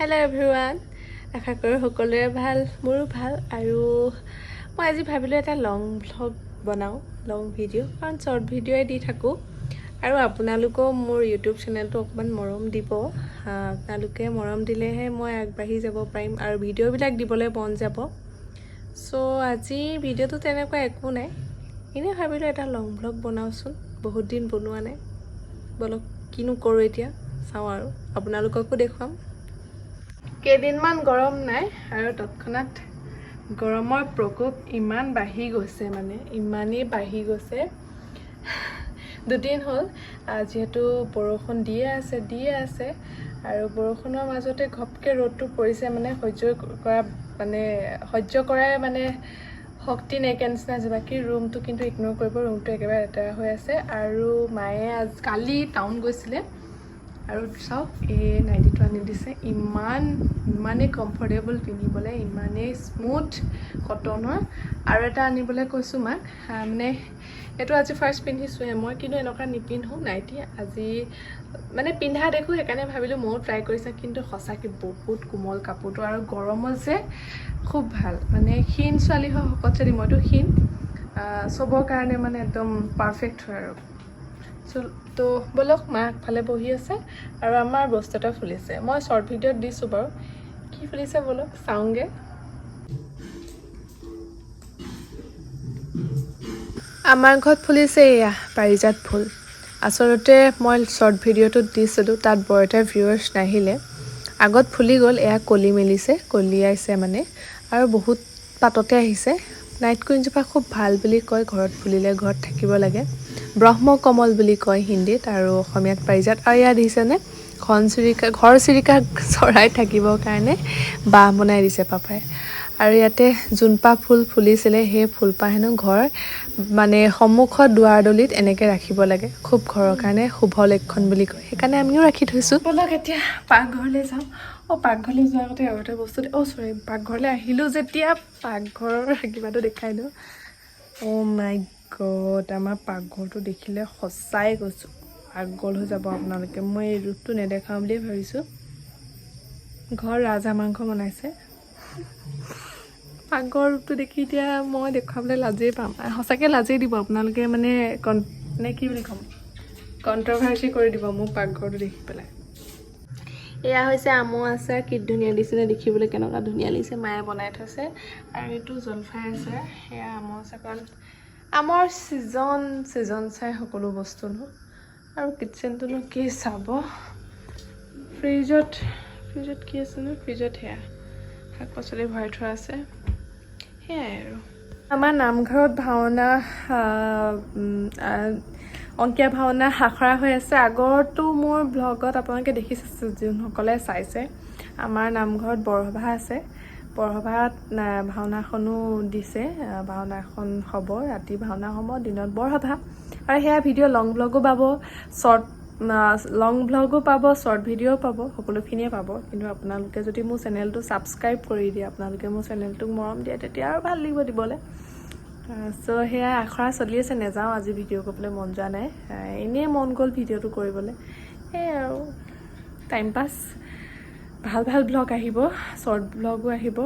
Hello' everyone, আশা কৰোঁ সকলোৰে ভাল, মোৰো ভাল। আৰু মই আজি ভাবিলোঁ এটা লং ভ্লগ বনাওঁ, লং ভিডিঅ', কাৰণ শ্বৰ্ট ভিডিঅ'ই দি থাকোঁ। আৰু আপোনালোকেও মোৰ ইউটিউব চেনেলটো অকণমান মৰম দিব। আপোনালোকে মৰম দিলেহে মই আগবাঢ়ি যাব পাৰিম আৰু ভিডিঅ'বিলাক দিবলৈ মন যাব। চ' আজি ভিডিঅ'টো তেনেকুৱা একো নাই, এনেই ভাবিলোঁ এটা লং ভ্লগ বনাওঁচোন, বহুত দিন বনোৱা নাই। বলক কিনো কৰোঁ এতিয়া, চাওঁ আৰু আপোনালোককো দেখুৱাম। কেইদিনমান গৰম নাই আৰু তৎক্ষণাত গৰমৰ প্ৰকোপ ইমান বাঢ়ি গৈছে, মানে ইমানেই বাঢ়ি গৈছে। দুদিন হ'ল যিহেতু বৰষুণ দিয়ে আছে আৰু বৰষুণৰ মাজতে ঘপকৈ ৰ'দটো পৰিছে, মানে সহ্য কৰাই মানে শক্তি নাইকিয়া নিচিনা হৈছে। বাকী ৰুমটো কিন্তু ইগন'ৰ কৰিব, ৰুমটো একেবাৰে লেতেৰা হৈ আছে। আৰু মায়ে কালি টাউন গৈছিলে আৰু চাওক এই নাইটিটো আনি দিছে। ইমানেই কমফৰ্টেবল পিন্ধিবলৈ, ইমানেই স্মুথ কটনৰ। আৰু এটা আনিবলৈ কৈছোঁ মাক, মানে এইটো আজি ফাৰ্ষ্ট পিন্ধিছোঁহে মই, কিন্তু এনেকুৱা নিপিন্ধোঁ নাইটি। আজি মানে পিন্ধা দেখোঁ, সেইকাৰণে ভাবিলোঁ ময়ো ট্ৰাই কৰিছোঁ। কিন্তু সঁচাকৈ বহুত কোমল কাপোৰটো, আৰু গৰমত যে খুব ভাল। মানে ক্ষীণ ছোৱালী হয় শকত ছোৱালী, মইতো ক্ষীণ, চবৰ কাৰণে মানে একদম পাৰফেক্ট হয় আৰু। তো ব'লক, মা আগফালে বহি আছে আৰু আমাৰ বস্তু এটা ফুলিছে। মই শ্বৰ্ট ভিডিঅ'ত দিছোঁ বাৰু, কি ফুলিছে ব'লক চাওঁগৈ। আমাৰ ঘৰত ফুলিছে এয়া পাৰিজাত ফুল। আচলতে মই শ্বৰ্ট ভিডিঅ'টোত দিছিলোঁ, তাত বৰ এটা ভিউৱাৰ্ছ নাহিলে। আগত ফুলি গ'ল, এয়া কলি মেলিছে, কলিয়াইছে মানে, আৰু বহুত পাততে আহিছে। নাইট কুইনজোপা খুব ভাল বুলি কয়, ঘৰত ফুলিলে ঘৰত থাকিব লাগে। ব্ৰহ্মকমল বুলি কয় হিন্দীত, আৰু অসমীয়াত পাৰিজাত। আৰু ইয়াত দিছেনে ঘৰ চিৰিকা চৰাই থাকিবৰ কাৰণে বাঁহ বনাই দিছে পাপাই। আৰু ইয়াতে জোনপাহ ফুল ফুলিছিলে, সেই ফুলপাহ হেনো ঘৰ মানে সন্মুখত দুৱাৰদলিত এনেকৈ ৰাখিব লাগে, খুব ঘৰৰ কাৰণে শুভ লক্ষণ বুলি কয়। সেইকাৰণে আমিও ৰাখি থৈছোঁ। ব'লক এতিয়া পাকঘৰলৈ যাওঁ। পাকঘৰলৈ যোৱাৰ আগতে আৰু এটা বস্তু, পাকঘৰলৈ আহিলোঁ যেতিয়া পাকঘৰৰ কিবাটো দেখাই দিওঁ। মাই গড, আমাৰ পাকঘৰটো দেখিলে সঁচাই কৈছোঁ পাগল হৈ যাব আপোনালোকে। মই এই ৰূপটো নেদেখাওঁ বুলিয়ে ভাবিছোঁ। ঘৰ ৰাজহাঁহ মাংস বনাইছে। পাকঘৰ ৰূপটো দেখি এতিয়া মই দেখুৱাবলৈ লাজেই পাম, সঁচাকৈ লাজেই দিব আপোনালোকে। মানে কি বুলি ক'ম, কণ্ট্ৰভাৰ্চি কৰি দিব মোক পাকঘৰটো দেখি পেলাই। এয়া হৈছে আমৰ আচাৰ, কি ধুনীয়া দিছিলে দেখিবলৈ, কেনেকুৱা ধুনীয়া লাগিছে, মায়ে বনাই থৈছে। আৰু এইটো জলফাই আচাৰ, সেয়া আমৰ আচাৰ, কাৰণ আমৰ ছিজন চাই সকলো বস্তু ন। আৰু কিটচেনটোনো কি চাব, ফ্ৰিজত কি আছেনো, ফ্ৰিজত সেয়া শাক পাচলি ভৰাই থোৱা আছে। সেয়াই আৰু আমাৰ নামঘৰত ভাওনা, অংকীয়া ভাওনা আখৰা হৈ আছে। আগৰটো মোৰ ব্লগত আপোনালোকে দেখিছে, যোনসকলে চাইছে। আমাৰ নামঘৰত বৰসভা আছে, বৰসভাত ভাওনাখনো দিছে। ভাওনাখন হ'ব, ৰাতি ভাওনা হ'ব, দিনত বৰসভা। আৰু সেয়া ভিডিঅ' লং ভ্লগো পাব, শ্বৰ্ট ভিডিঅ'ও পাব, সকলোখিনিয়ে পাব। কিন্তু আপোনালোকে যদি মোৰ চেনেলটো ছাবস্ক্ৰাইব কৰি দিয়ে, আপোনালোকে মোৰ চেনেলটোক মৰম দিয়ে, তেতিয়া আৰু ভাল লাগিব দিবলৈ। চ' সেয়া আখৰা চলি আছে, নেযাওঁ আজি ভিডিঅ' কৰিবলৈ মন যোৱা নাই, এনেই মন গ'ল ভিডিঅ'টো কৰিবলৈ। সেয়াই আৰু টাইম পাছ। ভাল ভ্লগ আহিব, শ্বৰ্ট ভ্লগো আহিব,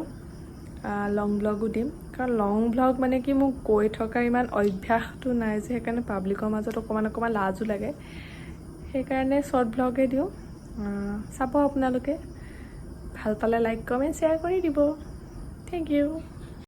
লং ভ্লগো দিম। কাৰণ লং ভ্লগ মানে কি, মোক কৈ থকা ইমান অভ্যাসটো নাই যে, সেইকাৰণে পাব্লিকৰ মাজত অকণমান লাজো লাগে। সেইকাৰণে শ্বৰ্ট ভ্লগেই দিওঁ, চাব আপোনালোকে। ভাল পালে লাইক কমেণ্ট শ্বেয়াৰ কৰি দিব। Thank U.